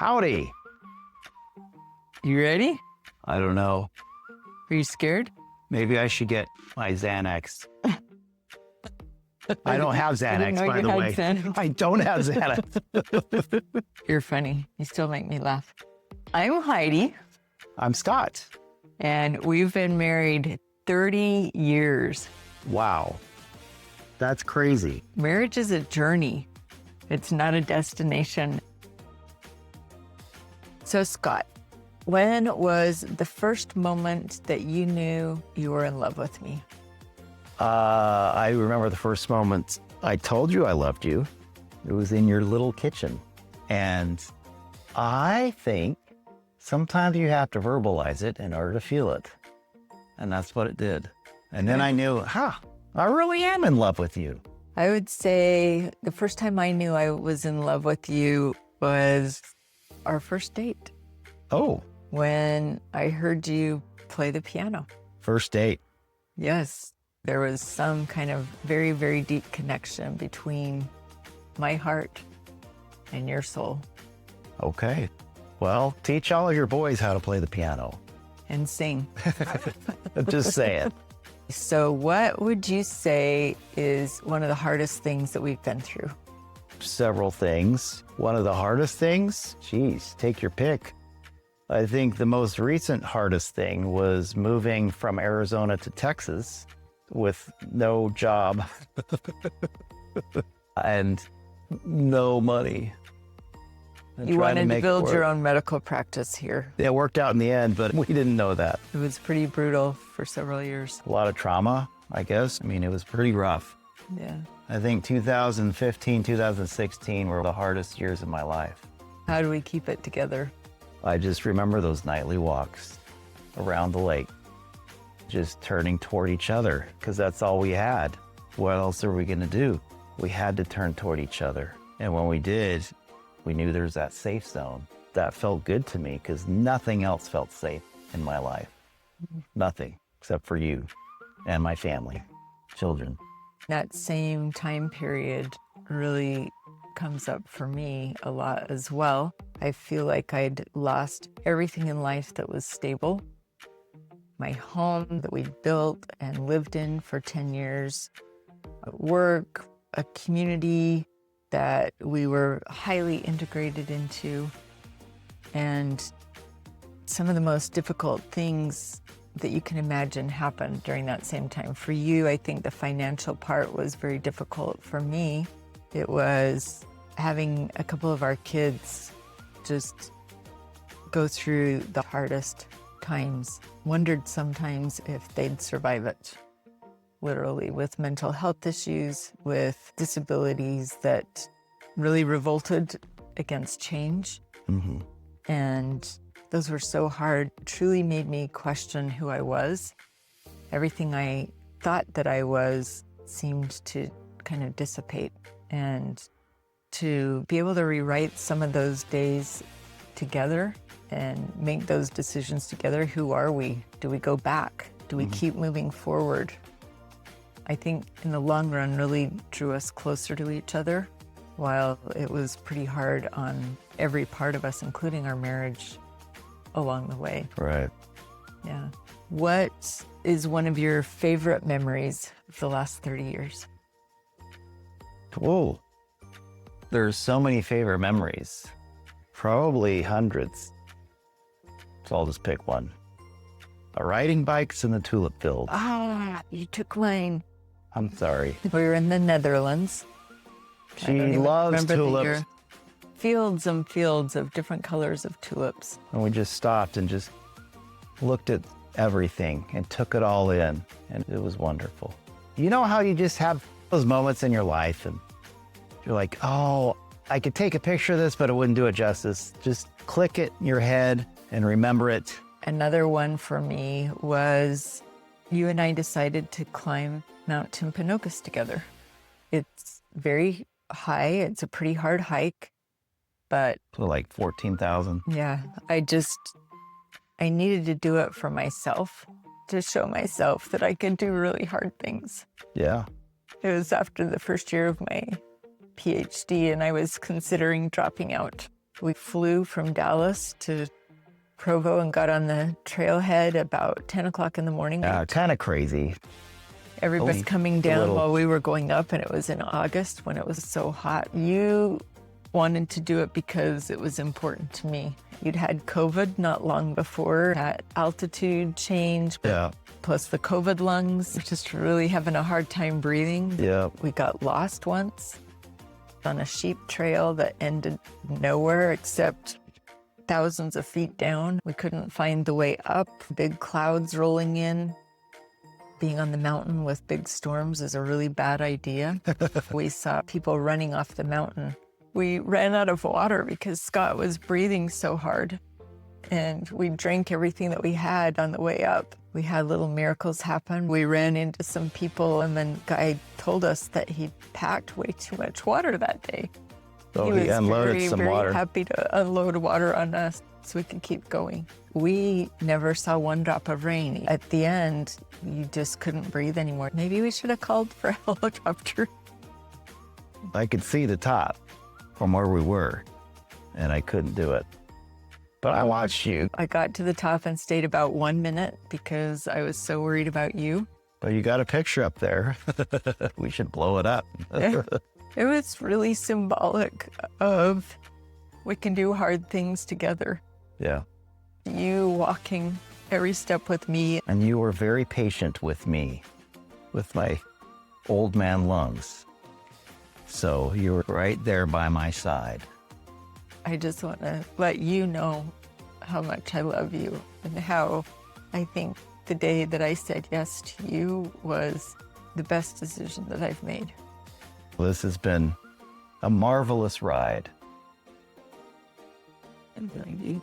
Howdy. You ready? I don't know. Are you scared? Maybe I should get my Xanax. I don't have Xanax, by the way. Xanax. I don't have Xanax. You're funny. You still make me laugh. I'm Heidi, I'm Scott. and we've been married 30 years. Wow. That's crazy. Marriage is a journey. It's not a destination. So, Scott, when was the first moment that you knew you were in love with me? I remember the first moment I told you I loved you. It was in your little kitchen. And I think sometimes you have to verbalize it in order to feel it. And that's what it did. And then I knew, I really am in love with you. I would say the first time I knew I was in love with you was our first date, Oh, when I heard you play the piano. first date. Yes, there was some kind of very, very deep connection between my heart and your soul. Okay. Well, teach all of your boys how to play the piano. And sing. Just say it. So what would you say is one of the hardest things that we've been through? Several things. One of the hardest things? Geez, take your pick. I think the most recent hardest thing was moving from Arizona to Texas with no job and no money. And You trying wanted to make it build your work. own medical practice here. It worked out in the end, but we didn't know that. It was pretty brutal for several years. A lot of trauma, I guess. I mean, it was pretty rough. Yeah. I think 2015, 2016 were the hardest years of my life. How do we keep it together? I just remember those nightly walks around the lake, just turning toward each other, because that's all we had. What else are we going to do? We had to turn toward each other. And when we did, we knew there was that safe zone. That felt good to me because nothing else felt safe in my life. Nothing except for you and my family, children. That same time period really comes up for me a lot as well. I feel like I'd lost everything in life that was stable. My home that we built and lived in for 10 years, work, a community that we were highly integrated into, and some of the most difficult things that you can imagine happened during that same time. For you, I think the financial part was very difficult. For me, it was having a couple of our kids just go through the hardest times. Wondered sometimes if they'd survive it. Literally, with mental health issues, with disabilities that really revolted against change. Mm-hmm. And those were so hard, truly made me question who I was. Everything I thought that I was seemed to kind of dissipate. And to be able to rewrite some of those days together and make those decisions together, who are we? Do we go back? Do we keep moving forward? I think in the long run really drew us closer to each other, while it was pretty hard on every part of us, including our marriage along the way. Right. Yeah. What is one of your favorite memories of the last 30 years? Whoa. There's so many favorite memories. Probably hundreds. So I'll just pick one. Riding bikes in the tulip field. Ah, you took mine. I'm sorry. We were in the Netherlands. I don't She even loves remember the tulips. year. Fields and fields of different colors of tulips. And we just stopped and just looked at everything and took it all in. And it was wonderful. You know how you just have those moments in your life and you're like, oh, I could take a picture of this, but it wouldn't do it justice. Just click it in your head and remember it. Another one for me was you and I decided to climb Mount Timpanogos together. It's very high. It's a pretty hard hike, but So like 14,000. yeah, I needed to do it for myself, to show myself that I could do really hard things. Yeah. It was after the first year of my PhD and I was considering dropping out. We flew from Dallas to Provo and got on the trailhead about 10 o'clock in the morning. Kind of crazy. Everybody's coming down little- while we were going up, and it was in August when it was so hot. You wanted to do it because it was important to me. You'd had COVID not long before, that altitude change, Yeah. plus the COVID lungs, just really having a hard time breathing. Yeah. We got lost once on a sheep trail that ended nowhere except thousands of feet down. We couldn't find the way up, big clouds rolling in. Being on the mountain with big storms is a really bad idea. We saw people running off the mountain. We ran out of water because Scott was breathing so hard, and we drank everything that we had on the way up. We had little miracles happen. We ran into some people, and then guy told us that he'd packed way too much water that day. So He was unloaded some very water. happy to unload water on us so we could keep going. We never saw one drop of rain. At the end, you just couldn't breathe anymore. Maybe we should have called for a helicopter. I could see the top from where we were, and I couldn't do it. But I watched you. I got to the top and stayed about 1 minute because I was so worried about you. But you got a picture up there. We should blow it up. It was really symbolic of we can do hard things together. Yeah. You walking every step with me. And you were very patient with me, with my old man lungs. So you were right there by my side. I just want to let you know how much I love you and how I think the day that I said yes to you was the best decision that I've made. This has been a marvelous ride. And